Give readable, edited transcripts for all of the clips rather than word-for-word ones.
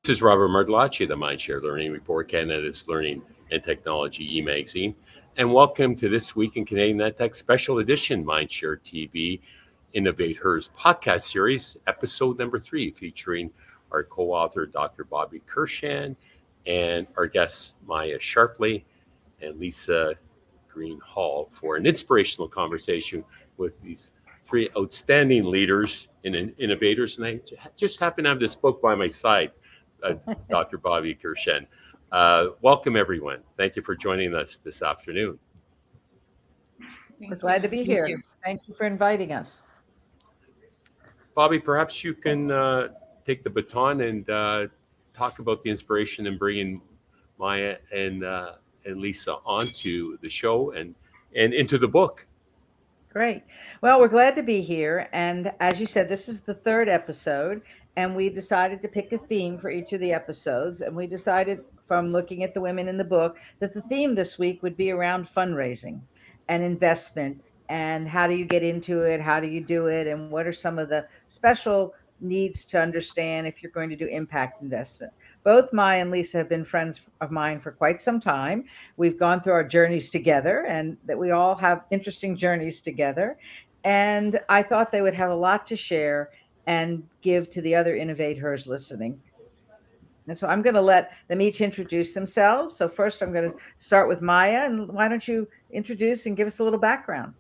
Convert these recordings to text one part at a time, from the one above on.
This is Robert Martellacci, the Mindshare Learning Report, Canada's Learning and Technology e-magazine. And welcome to this week in Canadian EdTech special edition MindShareTV InnovateHERs podcast series, episode number 3, featuring our co-author, Dr. Bobbi Kurshan, and our guests, Maia Sharpley and Lisa Green Hall, for an inspirational conversation with these 3 outstanding leaders and innovators. And I just happen to have this book by my side. Dr. Bobbi Kurshan. Welcome, everyone. Thank you for joining us this afternoon. We're glad to be here. Thank you for inviting us. Bobbi, perhaps you can take the baton and talk about the inspiration in bringing Maia and Lisa onto the show and into the book. Great. Well, we're glad to be here. And as you said, this is the 3rd episode, and we decided to pick a theme for each of the episodes. And we decided from looking at the women in the book that the theme this week would be around fundraising and investment. And how do you get into it? How do you do it? And what are some of the special needs to understand if you're going to do impact investment? Both Maia and Lisa have been friends of mine for quite some time. We've gone through our journeys together, and that we all have interesting journeys together. And I thought they would have a lot to share and give to the other InnovateHERs listening. And so I'm going to let them each introduce themselves. So first I'm going to start with Maia, and why don't you introduce and give us a little background?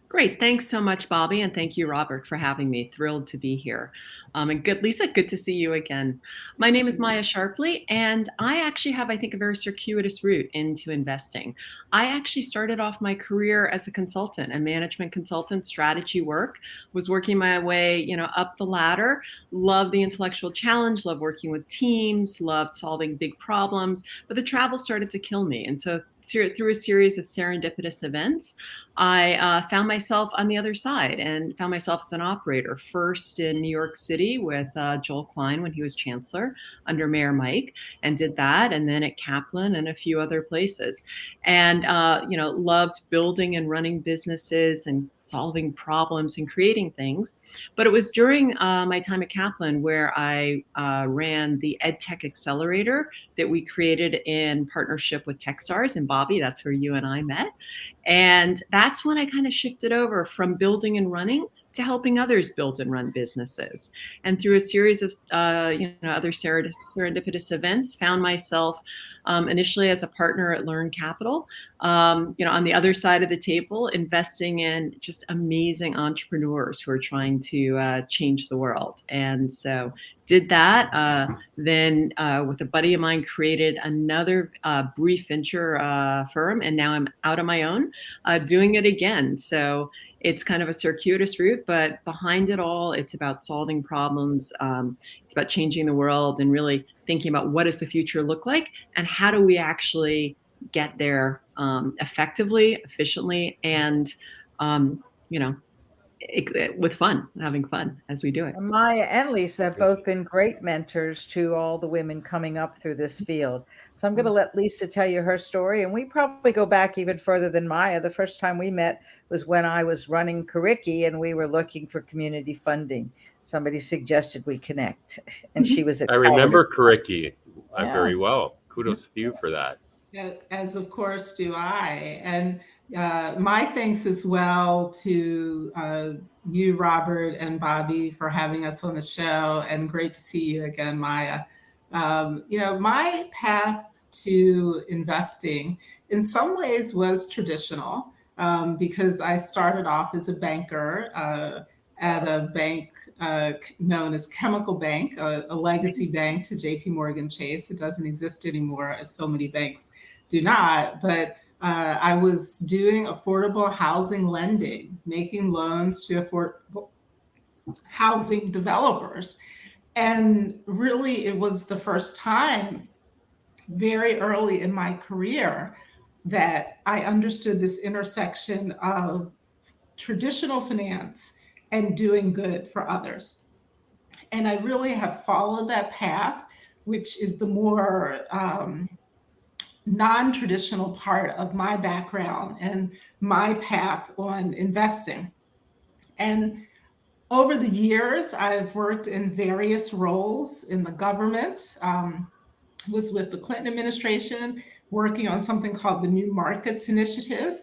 Great. Thanks so much, Bobbi. And thank you, Robert, for having me. Thrilled to be here. And good, Lisa, good to see you again. My name is Maia Sharpley, and I actually have, I think, a very circuitous route into investing. I actually started off my career as a consultant, a management consultant, strategy work, was working my way, up the ladder, loved the intellectual challenge, loved working with teams, loved solving big problems, but the travel started to kill me. And so through a series of serendipitous events, I found myself on the other side and found myself as an operator, first in New York City with Joel Klein when he was chancellor under Mayor Mike, and did that, and then at Kaplan and a few other places. And, loved building and running businesses and solving problems and creating things. But it was during my time at Kaplan where I ran the EdTech Accelerator that we created in partnership with Techstars and Bobbi. That's where you and I met. And that's when I kind of shifted over from building and running to helping others build and run businesses. And through a series of other serendipitous events, found myself initially as a partner at Learn Capital, on the other side of the table, investing in just amazing entrepreneurs who are trying to change the world. And so did that. Then with a buddy of mine, created another brief venture firm, and now I'm out on my own doing it again. So it's kind of a circuitous route, but behind it all, it's about solving problems. It's about changing the world and really thinking about what does the future look like and how do we actually get there effectively, efficiently, and with fun, having fun as we do it. Maia and Lisa have both been great mentors to all the women coming up through this field. So I'm going to let Lisa tell you her story. And we probably go back even further than Maia. The first time we met was when I was running Kuriki and we were looking for community funding. Somebody suggested we connect, and she was at I remember Kuriki very well. Kudos to you for that. As of course do I. And my thanks as well to you, Robert, and Bobbi for having us on the show, and great to see you again, Maia. My path to investing in some ways was traditional because I started off as a banker at a bank known as Chemical Bank, a legacy bank to JP Morgan Chase. It doesn't exist anymore, as so many banks do not. But I was doing affordable housing lending, making loans to affordable housing developers. And really, it was the first time very early in my career that I understood this intersection of traditional finance and doing good for others. And I really have followed that path, which is the more non-traditional part of my background and my path on investing. And Over the years, I've worked in various roles in the government. Was with the Clinton administration, working on something called the New Markets Initiative,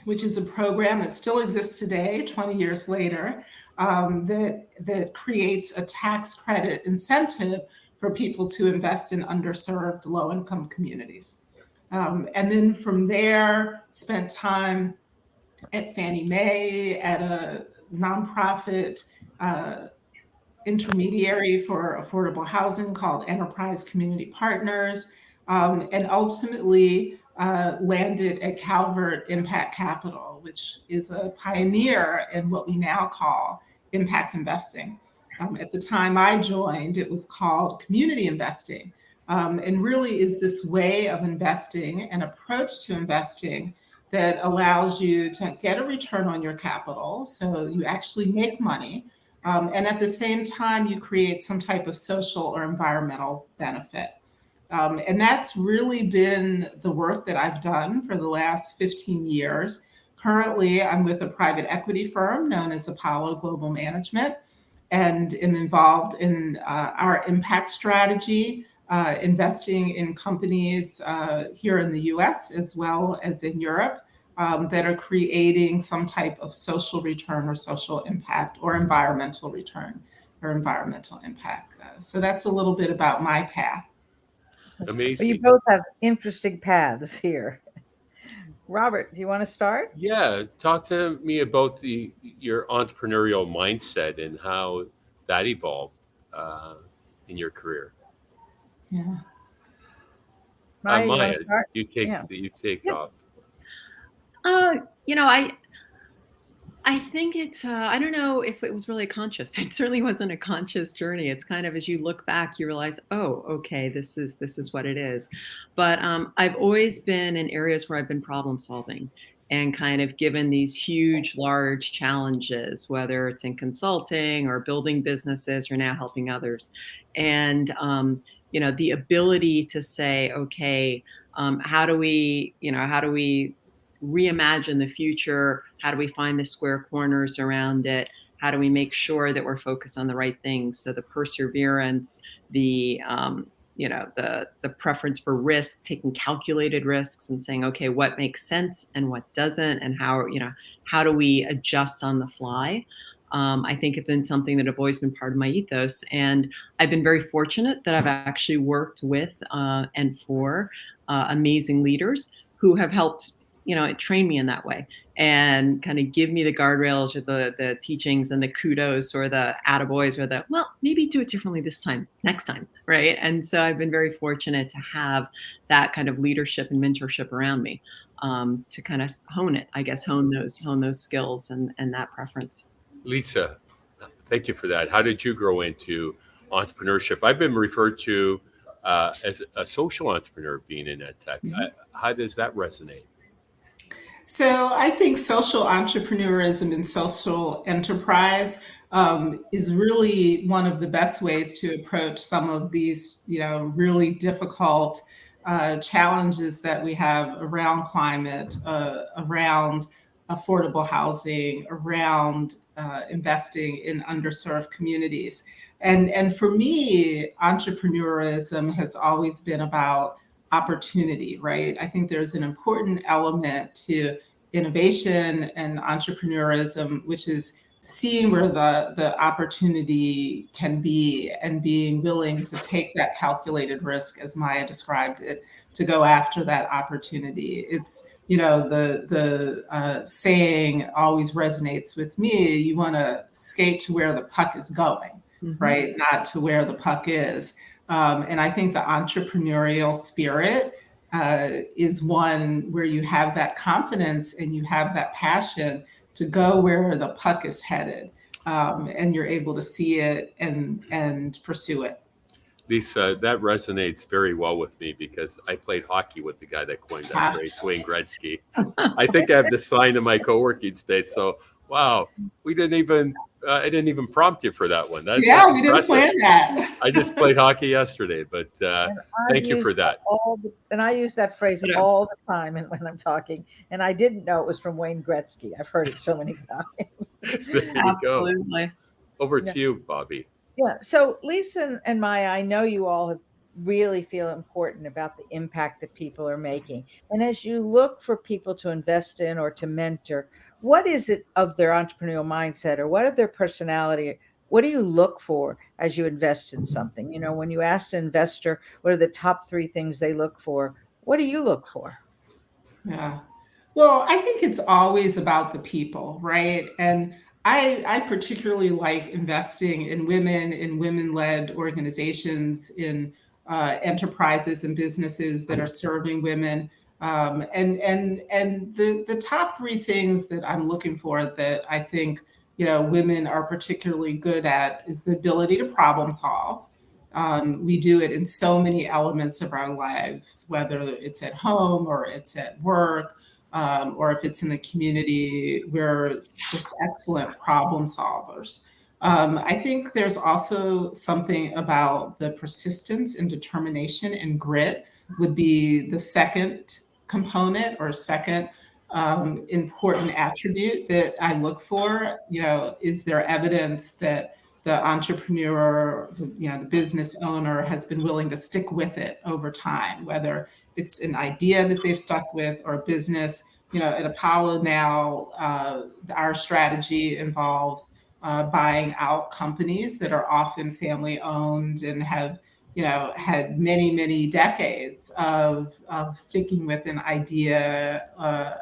which is a program that still exists today, 20 years later, that creates a tax credit incentive for people to invest in underserved low-income communities. And then from there, spent time at Fannie Mae, at a nonprofit intermediary for affordable housing called Enterprise Community Partners, and ultimately landed at Calvert Impact Capital, which is a pioneer in what we now call impact investing. At the time I joined, it was called community investing, and really is this way of investing, an approach to investing that allows you to get a return on your capital, so you actually make money, and at the same time, you create some type of social or environmental benefit. And that's really been the work that I've done for the last 15 years. Currently, I'm with a private equity firm known as Apollo Global Management, and am involved in our impact strategy, investing in companies here in the US as well as in Europe, that are creating some type of social return or social impact or environmental return or environmental impact. So that's a little bit about my path. Well, Amazing. you both have interesting paths here. Robert, do you want to start? Yeah, talk to me about your entrepreneurial mindset and how that evolved in your career. Yeah. Maia, you want Maia, to start? you take Yeah. Yeah. off. You know, I think it's, I don't know if it was really conscious. It certainly wasn't a conscious journey. It's kind of, as you look back, you realize, oh, okay, this is what it is. But I've always been in areas where I've been problem solving and kind of given these huge, large challenges, whether it's in consulting or building businesses or now helping others. And, the ability to say, okay, how do we reimagine the future? How do we find the square corners around it? How do we make sure that we're focused on the right things? So the perseverance, the preference for risk, taking calculated risks and saying, okay, what makes sense and what doesn't, and how do we adjust on the fly? I think it's been something that have always been part of my ethos. And I've been very fortunate that I've actually worked with and for amazing leaders who have helped train me in that way and kind of give me the guardrails or the teachings and the kudos or the attaboys or the, well, maybe do it differently this time, next time, right? And so I've been very fortunate to have that kind of leadership and mentorship around me to kind of hone those skills and that preference. Lisa, thank you for that. How did you grow into entrepreneurship? I've been referred to as a social entrepreneur being in ed tech. Mm-hmm. How does that resonate? So I think social entrepreneurism and social enterprise is really one of the best ways to approach some of these, really difficult challenges that we have around climate, around affordable housing, around investing in underserved communities. And for me, entrepreneurism has always been about opportunity, right? I think there's an important element to innovation and entrepreneurism, which is seeing where the opportunity can be and being willing to take that calculated risk, as Maia described it, to go after that opportunity. It's, the saying always resonates with me. You want to skate to where the puck is going, mm-hmm. right? Not to where the puck is. And I think the entrepreneurial spirit is one where you have that confidence and you have that passion to go where the puck is headed, and you're able to see it and pursue it. Lisa, that resonates very well with me because I played hockey with the guy that coined that phrase, Wayne Gretzky. I think I have the sign in my co-working space. So Wow. We didn't even, I didn't even prompt you for that one. That's we didn't impressive. plan that. I just played hockey yesterday, but thank you for that. And I use that phrase all the time when I'm talking. And I didn't know it was from Wayne Gretzky. I've heard it so many times. There you go. Absolutely. Over to you, Bobbi. Yeah. So Lisa and Maya, I know you all have really feel important about the impact that people are making. And as you look for people to invest in or to mentor, what is it of their entrepreneurial mindset or what of their personality? What do you look for as you invest in something? You know, when you ask an investor, what are the top 3 things they look for? What do you look for? Yeah. Well, I think it's always about the people, right? And I particularly like investing in women-led organizations, in enterprises and businesses that are serving women. And the top 3 things that I'm looking for that I think women are particularly good at is the ability to problem solve. We do it in so many elements of our lives, whether it's at home or it's at work, or if it's in the community. We're just excellent problem solvers. I think there's also something about the persistence and determination and grit would be the second component or second important attribute that I look for. Is there evidence that the entrepreneur, the business owner has been willing to stick with it over time, whether it's an idea that they've stuck with or a business. At Apollo now, our strategy involves buying out companies that are often family owned and have had many, many decades of sticking with an idea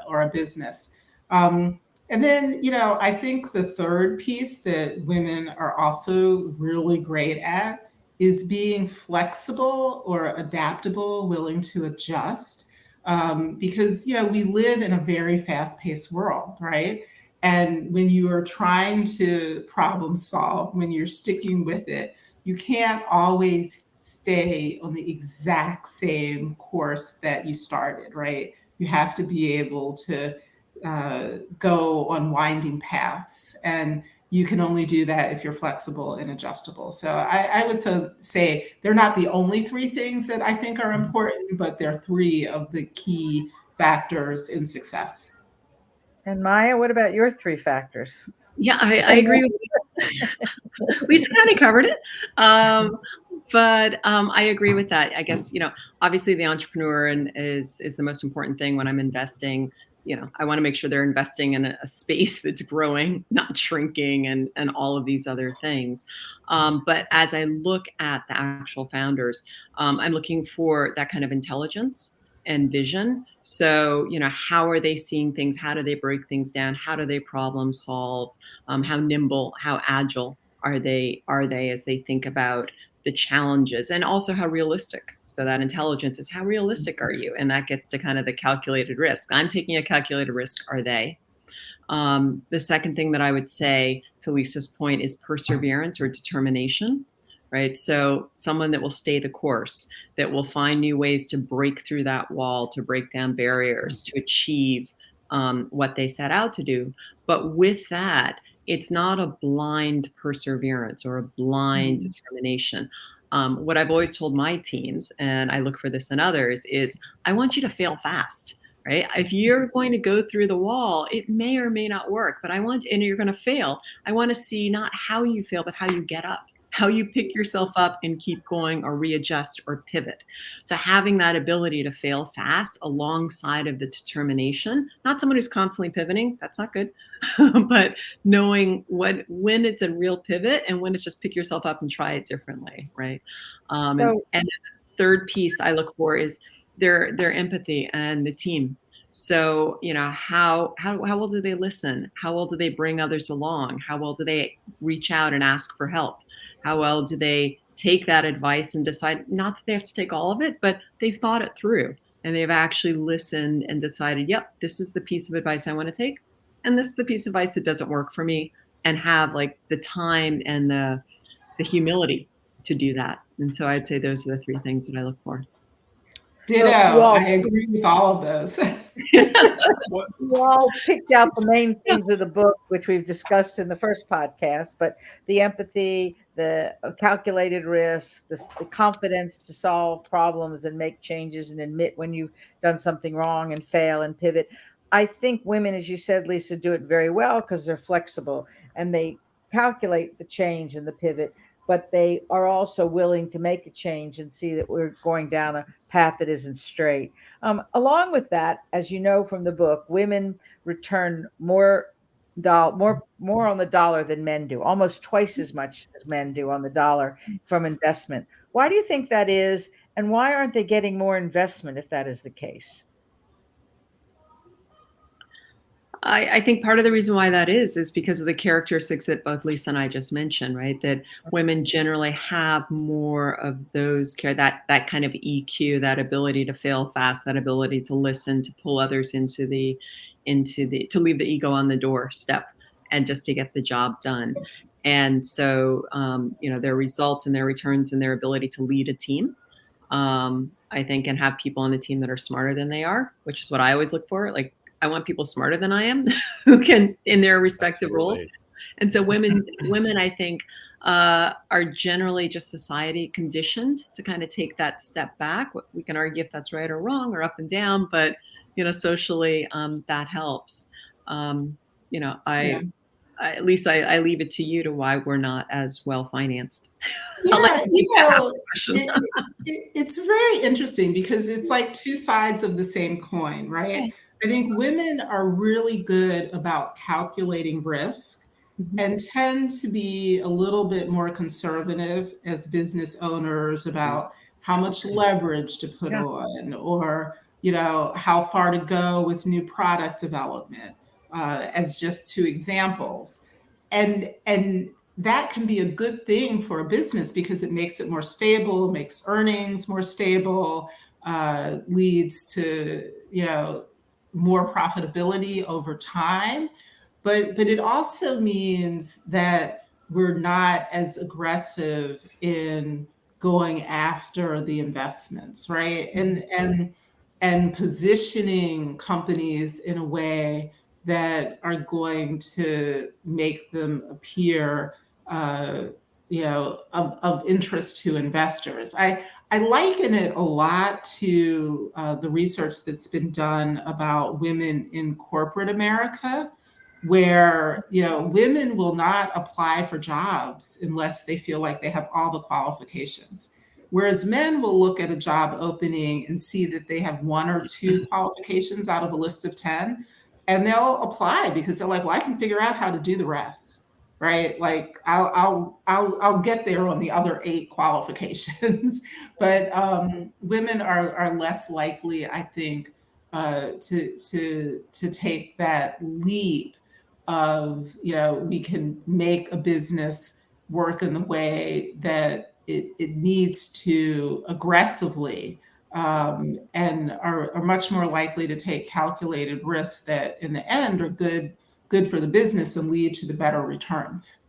or a business. And then, I think the third piece that women are also really great at is being flexible or adaptable, willing to adjust. Because, we live in a very fast paced world, right? And when you are trying to problem solve, when you're sticking with it, you can't always stay on the exact same course that you started, right? You have to be able to go on winding paths. And you can only do that if you're flexible and adjustable. So I would say they're not the only 3 things that I think are important, but they're 3 of the key factors in success. And Maya, what about your 3 factors? Yeah, I agree with you. Lisa kind of covered it. But I agree with that. I guess, obviously the entrepreneur is the most important thing when I'm investing. I want to make sure they're investing in a space that's growing, not shrinking, and all of these other things. But as I look at the actual founders, I'm looking for that kind of intelligence and vision. So, how are they seeing things? How do they break things down? How do they problem solve? How nimble, how agile are they as they think about the challenges, and also how realistic. So that intelligence is, how realistic are you? And that gets to kind of the calculated risk. I'm taking a calculated risk. Are they? The second thing that I would say, to Lisa's point, is perseverance or determination, right? So someone that will stay the course, that will find new ways to break through that wall, to break down barriers, to achieve what they set out to do. But with that, it's not a blind perseverance or a blind determination. What I've always told my teams, and I look for this in others, is I want you to fail fast, right? If you're going to go through the wall, it may or may not work, but and you're going to fail. I want to see not how you fail, but how you get up, how you pick yourself up and keep going or readjust or pivot. So having that ability to fail fast alongside of the determination, not someone who's constantly pivoting, that's not good, but knowing when it's a real pivot and when it's just pick yourself up and try it differently, right? And the third piece I look for is their empathy and the team. So, how well do they listen? How well do they bring others along? How well do they reach out and ask for help? How well do they take that advice and decide, not that they have to take all of it, but they've thought it through and they've actually listened and decided, yep, this is the piece of advice I want to take. And this is the piece of advice that doesn't work for me, and have like the time and the humility to do that. And so I'd say those are the 3 things that I look for. Ditto. all, I agree with all of those. you all picked out the main themes of the book, which we've discussed in the first podcast, but the empathy, the calculated risk, the confidence to solve problems and make changes and admit when you've done something wrong and fail and pivot. I think women, as you said, Lisa, do it very well because they're flexible and they calculate the change and the pivot, but they are also willing to make a change and see that we're going down a path that isn't straight. Along with that, as you know from the book, women return more on the dollar than men do, almost twice as much as men do on the dollar from investment. Why do you think that is? And why aren't they getting more investment if that is the case? I think part of the reason why that is because of the characteristics that both Lisa and I just mentioned, right? That women generally have more of those that kind of EQ, that ability to fail fast, that ability to listen, to pull others into the to leave the ego on the doorstep and just to get the job done. And so, their results and their returns and their ability to lead a team, I think, and have people on the team that are smarter than they are, which is what I always look for. Like, I want people smarter than I am who can in their respective roles. And so women, I think, are generally just society conditioned to kind of take that step back. We can argue if that's right or wrong or up and down, but socially, that helps. At least I leave it to you to why we're not as well financed. Yeah, it's very interesting because it's like two sides of the same coin, right? I think women are really good about calculating risk and tend to be a little bit more conservative as business owners about how much leverage to put on, or how far to go with new product development, as just two examples. And that can be a good thing for a business because it makes it more stable, makes earnings more stable, leads to more profitability over time. But it also means that we're not as aggressive in going after the investments, right? And positioning companies in a way that are going to make them appear of interest to investors. I liken it a lot to the research that's been done about women in corporate America, where women will not apply for jobs unless they feel like they have all the qualifications. Whereas men will look at a job opening and see that they have one or two qualifications out of a list of 10, and they'll apply because they're like, well, I can figure out how to do the rest, right? Like I'll get there on the other 8 qualifications. But women are less likely, I think, to take that leap of we can make a business work in the way that it needs to aggressively, and are much more likely to take calculated risks that in the end are good for the business and lead to the better returns.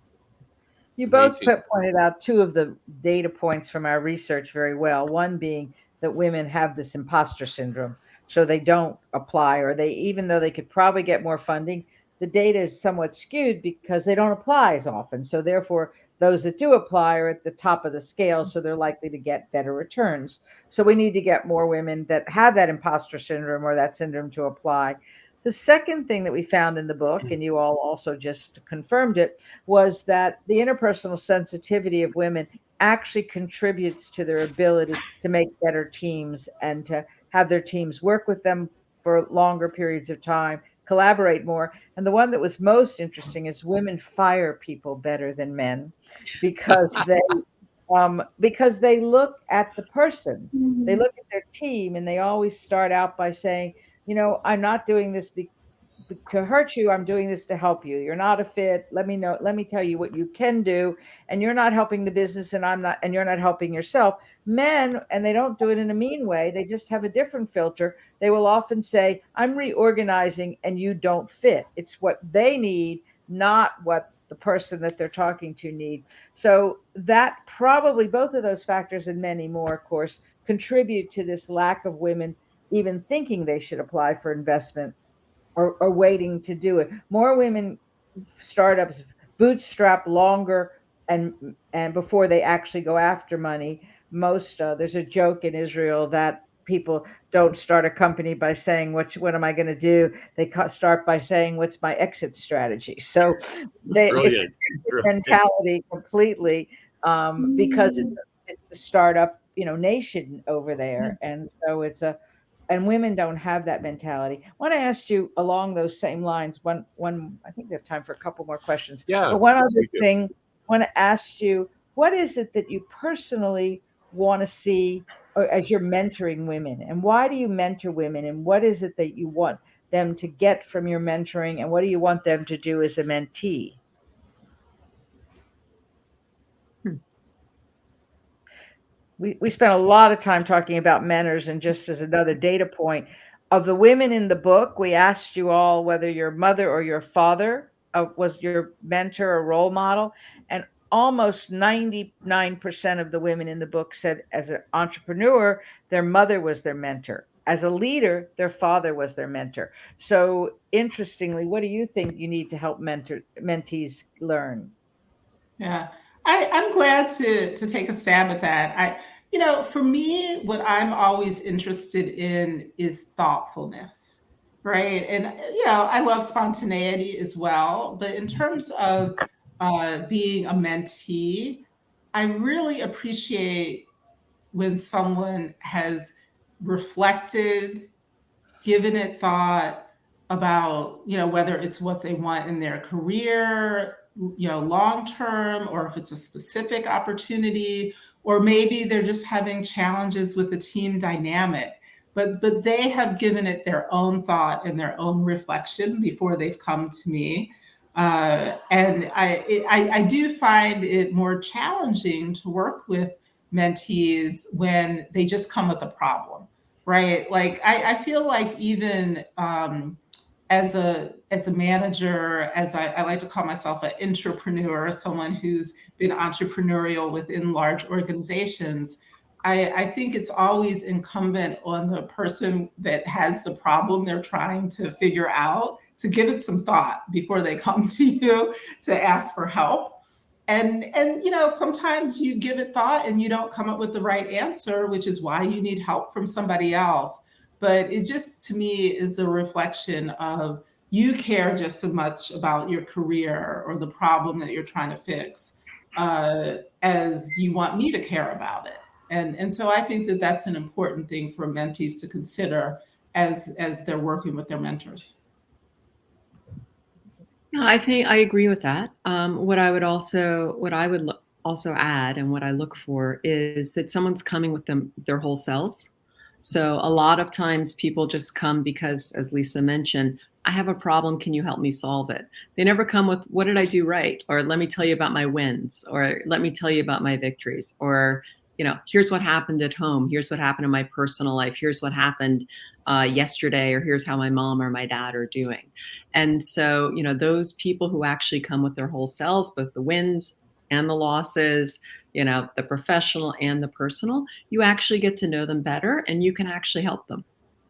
You both pointed out two of the data points from our research very well. One being that women have this imposter syndrome, so they don't apply, or they, even though they could probably get more funding, the data is somewhat skewed because they don't apply as often. So therefore, those that do apply are at the top of the scale, so they're likely to get better returns. So we need to get more women that have that imposter syndrome or that syndrome to apply. The second thing that we found in the book, and you all also just confirmed it, was that the interpersonal sensitivity of women actually contributes to their ability to make better teams and to have their teams work with them for longer periods of time, collaborate more. And the one that was most interesting is women fire people better than men because they look at the person, they look at their team, and they always start out by saying, I'm not doing this to hurt you. I'm doing this to help you. You're not a fit. Let me tell you what you can do. And you're not helping the business, and you're not helping yourself. Men, and they don't do it in a mean way, they just have a different filter. They will often say, I'm reorganizing and you don't fit. It's what they need, not what the person that they're talking to need. So that probably, both of those factors and many more, of course, contribute to this lack of women even thinking they should apply for investment or waiting to do it. More women startups bootstrap longer and before they actually go after money. Most there's a joke in Israel that people don't start a company by saying what am I going to do. They start by saying what's my exit strategy. So it's a Brilliant. different mentality completely, because it's the startup nation over there, and so and women don't have that mentality. I want to ask you along those same lines. One, I think we have time for a couple more questions. Yeah, But one other we do. thing, I want to ask you, what is it that you personally want to see as you're mentoring women? And why do you mentor women? And what is it that you want them to get from your mentoring? And what do you want them to do as a mentee? We spent a lot of time talking about mentors, and just as another data point, of the women in the book, we asked you all whether your mother or your father was your mentor or role model, and almost 99% of the women in the book said as an entrepreneur, their mother was their mentor. As a leader, their father was their mentor. So interestingly, what do you think you need to help mentees learn? Yeah, I'm glad to take a stab at that. For me, what I'm always interested in is thoughtfulness, right? And I love spontaneity as well. But in terms of being a mentee, I really appreciate when someone has reflected, given it thought about, whether it's what they want in their career, long term, or if it's a specific opportunity, or maybe they're just having challenges with the team dynamic. But they have given it their own thought and their own reflection before they've come to me. And I do find it more challenging to work with mentees when they just come with a problem, right? Like I feel like even as a manager, as I like to call myself an entrepreneur, someone who's been entrepreneurial within large organizations, I think it's always incumbent on the person that has the problem they're trying to figure out to give it some thought before they come to you to ask for help. And sometimes you give it thought and you don't come up with the right answer, which is why you need help from somebody else. But it just to me is a reflection of you care just so much about your career or the problem that you're trying to fix, as you want me to care about it. And so I think that that's an important thing for mentees to consider as they're working with their mentors. Yeah, I think I agree with that. What I would also add, and what I look for, is that someone's coming with their whole selves. So a lot of times people just come because, as Lisa mentioned, I have a problem. Can you help me solve it? They never come with, what did I do right? Or let me tell you about my wins, or let me tell you about my victories, or here's what happened at home. Here's what happened in my personal life. Here's what happened yesterday, or here's how my mom or my dad are doing. And so, those people who actually come with their whole selves, both the wins and the losses, the professional and the personal, you actually get to know them better, and you can actually help them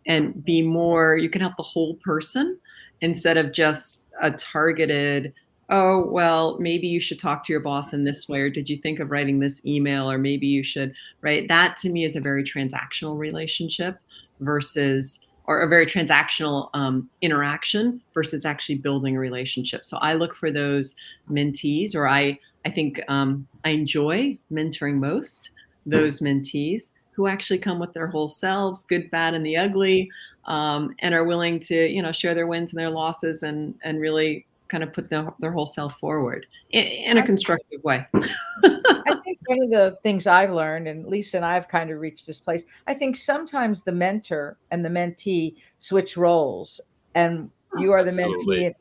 and you can help the whole person instead of just a targeted, oh, well, maybe you should talk to your boss in this way, or did you think of writing this email, or maybe you should, right? That to me is a very transactional relationship or a very transactional interaction versus actually building a relationship. So I look for those mentees, or I think I enjoy mentoring most those mentees who actually come with their whole selves, good, bad, and the ugly, and are willing to, share their wins and their losses and really kind of put their whole self forward in a constructive way. I think one of the things I've learned, and Lisa and I have kind of reached this place, I think sometimes the mentor and the mentee switch roles, and you are the Absolutely.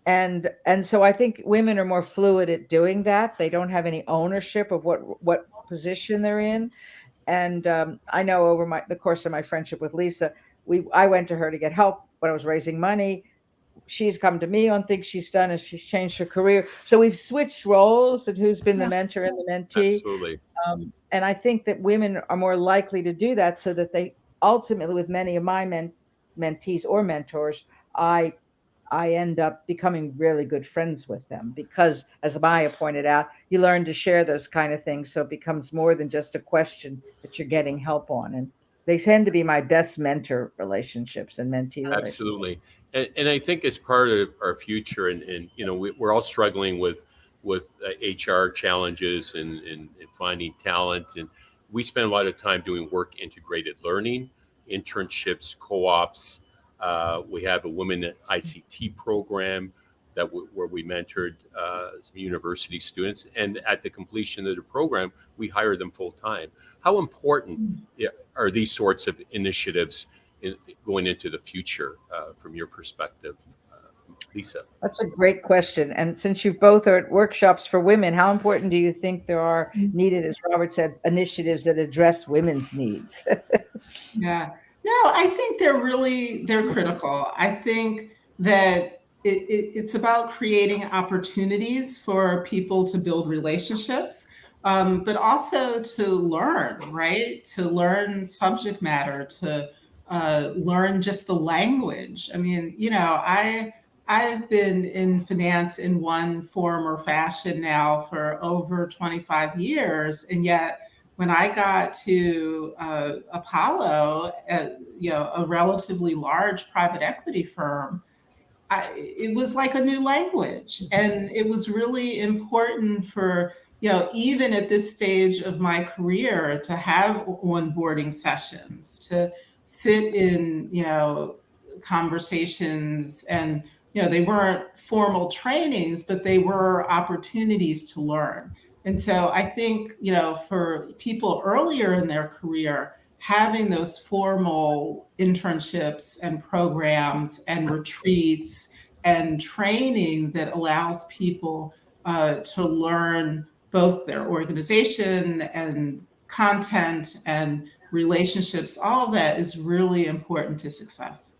mentee. And so I think women are more fluid at doing that. They don't have any ownership of what position they're in. And I know over the course of my friendship with Lisa, I went to her to get help when I was raising money. she's come to me on things she's done as she's changed her career. So we've switched roles and who's been the mentor and the mentee. Absolutely. And I think that women are more likely to do that, so that they ultimately, with many of my mentees or mentors, I end up becoming really good friends with them, because, as Maia pointed out, you learn to share those kind of things. So it becomes more than just a question that you're getting help on. And they tend to be my best mentor relationships and mentee relationships. Absolutely. And I think as part of our future, and we're all struggling with HR challenges and finding talent, and we spend a lot of time doing work integrated learning, internships, co-ops. We have a women ICT program where we mentored some university students, and at the completion of the program, we hire them full time. How important are these sorts of initiatives going into the future from your perspective, Lisa? That's a great question. And since you both are at workshops for women, how important do you think there are needed, as Robert said, initiatives that address women's needs? Yeah. No, I think they're critical. I think that it's about creating opportunities for people to build relationships, but also to learn, right? To learn subject matter, to learn just the language. I mean, I've been in finance in one form or fashion now for over 25 years, and yet when I got to Apollo, a relatively large private equity firm, it was like a new language. And it was really important for, even at this stage of my career, to have onboarding sessions, to sit in, conversations. And, they weren't formal trainings, but they were opportunities to learn. And so I think, for people earlier in their career, having those formal internships and programs and retreats and training that allows people to learn both their organization and content and relationships, all of that is really important to success.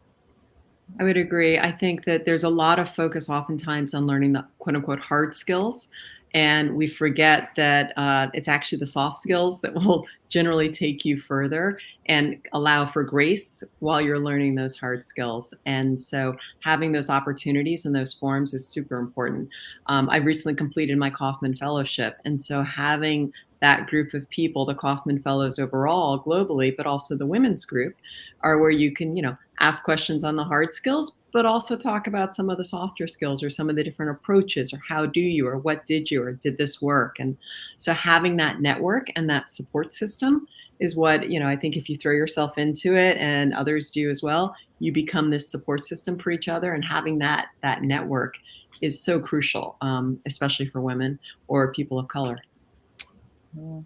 I would agree. I think that there's a lot of focus oftentimes on learning the quote unquote hard skills. And we forget that it's actually the soft skills that will generally take you further and allow for grace while you're learning those hard skills. And so having those opportunities and those forums is super important. I recently completed my Kaufman Fellowship. And so having that group of people, the Kaufman Fellows overall globally, but also the women's group, are where you can, ask questions on the hard skills, but also talk about some of the softer skills or some of the different approaches, or how do you, or what did you, or did this work? And so having that network and that support system is what, I think if you throw yourself into it and others do as well, you become this support system for each other. And having that network is so crucial, especially for women or people of color.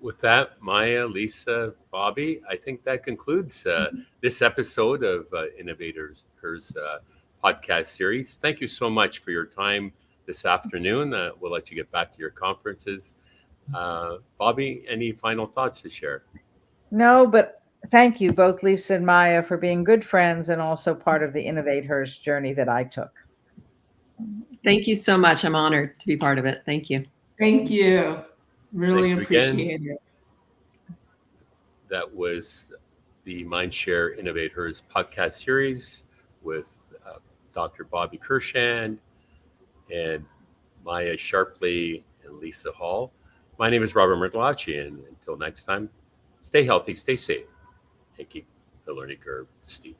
With that, Maia, Lisa, Bobbi, I think that concludes this episode of InnovateHERs podcast series. Thank you so much for your time this afternoon. We'll let you get back to your conferences. Bobbi, any final thoughts to share? No, but thank you, both Lisa and Maia, for being good friends and also part of the InnovateHERs journey that I took. Thank you so much. I'm honored to be part of it. Thank you. Thank you. Really Thank you appreciate again. it. That was the Mindshare InnovateHERs podcast series with Dr. Bobbi Kurshan and Maia Sharpley and Lisa Hall. My name is Robert Mergelacci, and until next time, stay healthy, stay safe, and keep the learning curve steep.